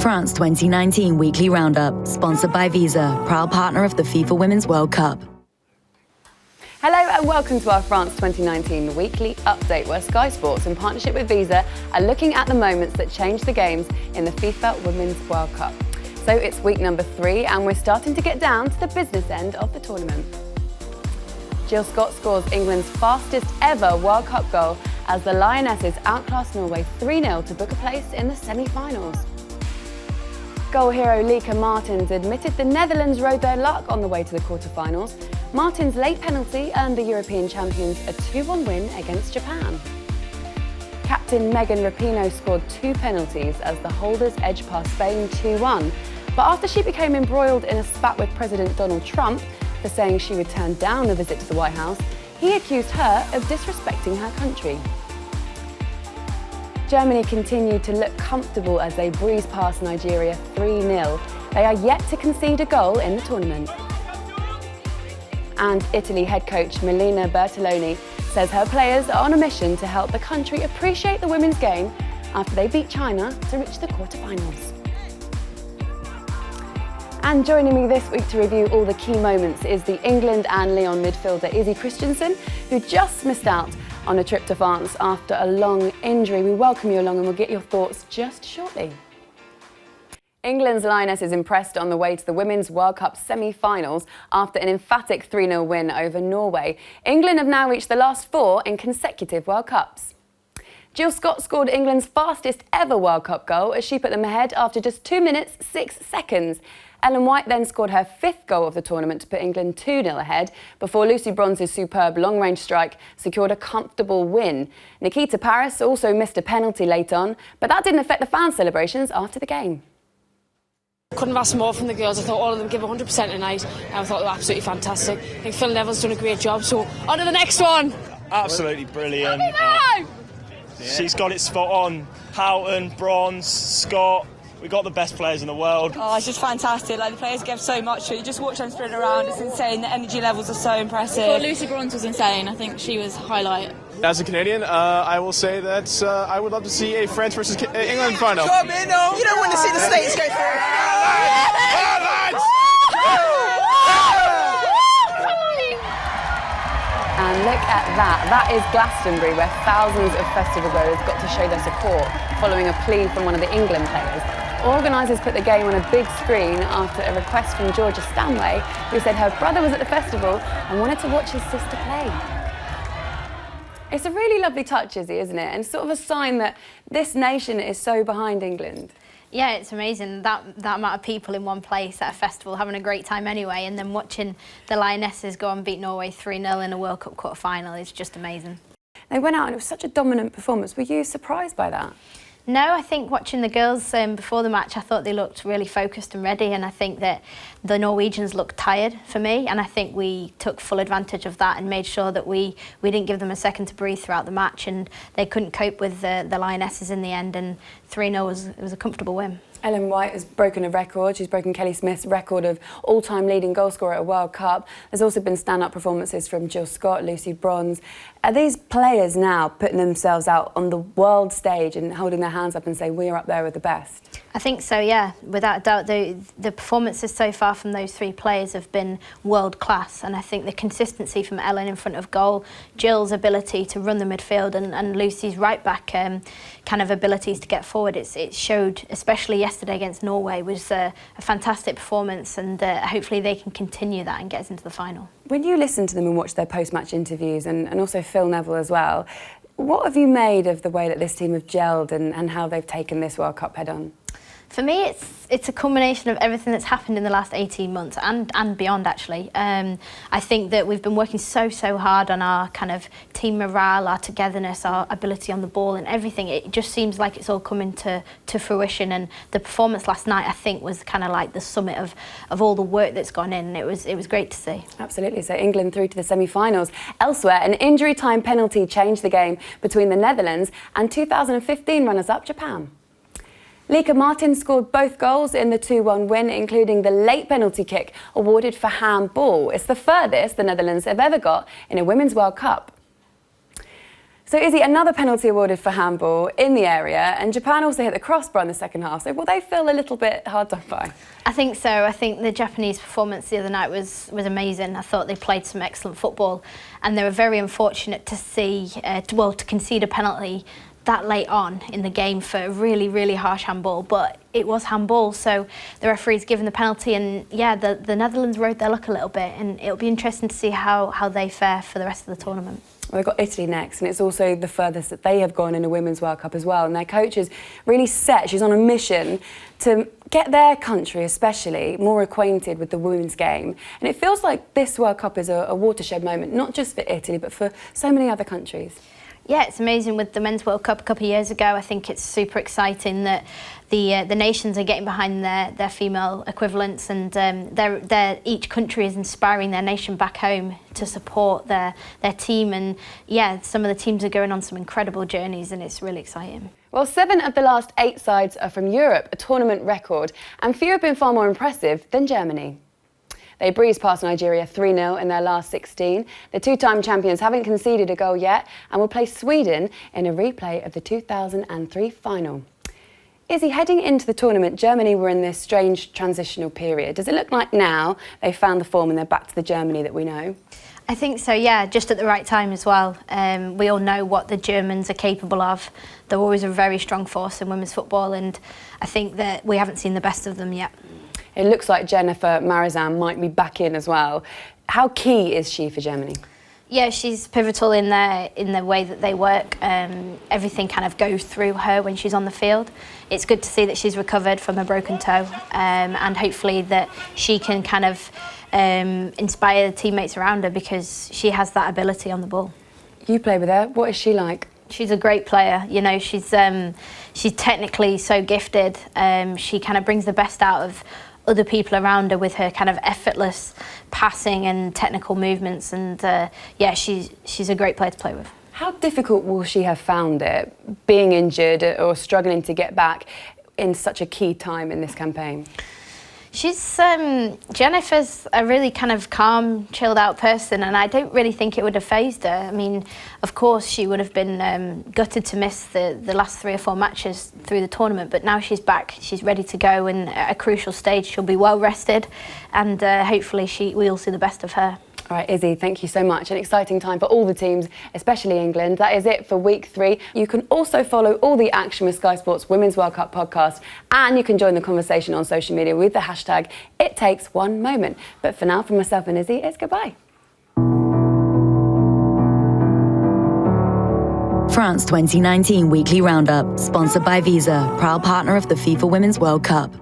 France 2019 Weekly Roundup, sponsored by Visa, proud partner of the FIFA Women's World Cup. Hello and welcome to our France 2019 Weekly Update, where Sky Sports, in partnership with Visa, are looking at the moments that changed the games in the FIFA Women's World Cup. So it's week number 3 and we're starting to get down to the business end of the tournament. Jill Scott scores England's fastest ever World Cup goal as the Lionesses outclassed Norway 3-0 to book a place in the semi-finals. Goal hero Lieke Martens admitted the Netherlands rode their luck on the way to the quarter-finals. Martins' late penalty earned the European champions a 2-1 win against Japan. Captain Megan Rapinoe scored 2 penalties as the holders edged past Spain 2-1. But after she became embroiled in a spat with President Donald Trump for saying she would turn down a visit to the White House, he accused her of disrespecting her country. Germany continued to look comfortable as they breezed past Nigeria 3-0. They are yet to concede a goal in the tournament. And Italy head coach Melina Bertoloni says her players are on a mission to help the country appreciate the women's game after they beat China to reach the quarterfinals. And joining me this week to review all the key moments is the England and Lyon midfielder Izzy Christiansen, who just missed out on a trip to France after a long injury. We welcome you along and we'll get your thoughts just shortly. England's Lionesses impressed on the way to the Women's World Cup semi-finals after an emphatic 3-0 win over Norway. England have now reached the last 4 in consecutive World Cups. Jill Scott scored England's fastest ever World Cup goal as she put them ahead after just 2 minutes, 6 seconds. Ellen White then scored her 5th goal of the tournament to put England 2-0 ahead before Lucy Bronze's superb long-range strike secured a comfortable win. Nikita Paris also missed a penalty late on, but that didn't affect the fan celebrations after the game. Couldn't have asked more from the girls. I thought all of them give 100% tonight, and I thought they were absolutely fantastic. I think Phil Neville's done a great job, so on to the next one. Absolutely brilliant. She's got it spot on. Houghton, Bronze, Scott. We got the best players in the world. Oh, it's just fantastic. Like, the players give so much. You just watch them sprint around. It's insane. The energy levels are so impressive. Well, Lucy Bronze was insane. I think she was highlight. As a Canadian, I will say that I would love to see a France versus England final. Come in, no. You don't want to see the States go through. And look at that. That is Glastonbury, where thousands of festival goers got to show their support following a plea from one of the England players. Organisers put the game on a big screen after a request from Georgia Stanway, who said her brother was at the festival and wanted to watch his sister play. It's a really lovely touch, Izzy, isn't it? And sort of a sign that this nation is so behind England. Yeah, it's amazing, that amount of people in one place at a festival having a great time anyway, and then watching the Lionesses go and beat Norway 3-0 in a World Cup quarter-final is just amazing. They went out and it was such a dominant performance. Were you surprised by that? No, I think watching the girls before the match, I thought they looked really focused and ready, and I think that the Norwegians looked tired for me, and I think we took full advantage of that and made sure that we didn't give them a second to breathe throughout the match, and they couldn't cope with the Lionesses in the end, and 3-0 was a comfortable win. Ellen White has broken a record. She's broken Kelly Smith's record of all-time leading goal scorer at a World Cup. There's also been stand-up performances from Jill Scott, Lucy Bronze. Are these players now putting themselves out on the world stage and holding their hands up and say, we're up there with the best? I think so, yeah. Without a doubt, the performances so far from those 3 players have been world class, and I think the consistency from Ellen in front of goal, Jill's ability to run the midfield, and Lucy's right back kind of abilities to get forward. It showed, especially yesterday against Norway, was a fantastic performance, and hopefully they can continue that and get us into the final. When you listen to them and watch their post-match interviews, and also Phil Neville as well, what have you made of the way that this team have gelled and how they've taken this World Cup head-on? For me, it's a combination of everything that's happened in the last 18 months and beyond, actually. I think that we've been working so hard on our kind of team morale, our togetherness, our ability on the ball and everything. It just seems like it's all coming to fruition, and the performance last night, I think, was kind of like the summit of all the work that's gone in. It was great to see. Absolutely. So England through to the semi-finals. Elsewhere, an injury time penalty changed the game between the Netherlands and 2015 runners-up Japan. Lieke Martens scored both goals in the 2-1 win, including the late penalty kick awarded for handball. It's the furthest the Netherlands have ever got in a Women's World Cup. So Izzy, another penalty awarded for handball in the area, and Japan also hit the crossbar in the second half, so will they feel a little bit hard done by? I think so. I think the Japanese performance the other night was amazing. I thought they played some excellent football, and they were very unfortunate to see, to concede a penalty that late on in the game for a really, really harsh handball, but it was handball, so the referee's given the penalty, and yeah, the Netherlands rode their luck a little bit, and it'll be interesting to see how they fare for the rest of the tournament. Well, we've got Italy next, and it's also the furthest that they have gone in a Women's World Cup as well, and their coach is really set. She's on a mission to get their country especially more acquainted with the women's game, and it feels like this World Cup is a watershed moment, not just for Italy but for so many other countries. Yeah, it's amazing with the Men's World Cup a couple of years ago. I think it's super exciting that the nations are getting behind their female equivalents, and each country is inspiring their nation back home to support their team. And yeah, some of the teams are going on some incredible journeys, and it's really exciting. Well, 7 of the last 8 sides are from Europe, a tournament record, and few have been far more impressive than Germany. They breezed past Nigeria 3-0 in their last 16. The two-time champions haven't conceded a goal yet and will play Sweden in a replay of the 2003 final. Izzy, heading into the tournament, Germany were in this strange transitional period. Does it look like now they've found the form and they're back to the Germany that we know? I think so, yeah, just at the right time as well. We all know what the Germans are capable of. They're always a very strong force in women's football, and I think that we haven't seen the best of them yet. It looks like Jennifer Marizan might be back in as well. How key is she for Germany? Yeah, she's pivotal in the way that they work. Everything kind of goes through her when she's on the field. It's good to see that she's recovered from a broken toe, and hopefully that she can kind of inspire the teammates around her, because she has that ability on the ball. You play with her. What is she like? She's a great player. You know, she's technically so gifted. She kind of brings the best out of other people around her with her kind of effortless passing and technical movements, and yeah, she's a great player to play with. How difficult will she have found it, being injured or struggling to get back in such a key time in this campaign? Jennifer's a really kind of calm, chilled out person, and I don't really think it would have fazed her. I mean, of course she would have been gutted to miss the last 3 or 4 matches through the tournament, but now she's back, she's ready to go, and at a crucial stage she'll be well rested, and hopefully we'll see the best of her. All right, Izzy, thank you so much. An exciting time for all the teams, especially England. That is it for week 3. You can also follow all the action with Sky Sports Women's World Cup podcast, and you can join the conversation on social media with the hashtag #ItTakesOneMoment. But for now, from myself and Izzy, it's goodbye. France 2019 Weekly Roundup, sponsored by Visa, proud partner of the FIFA Women's World Cup.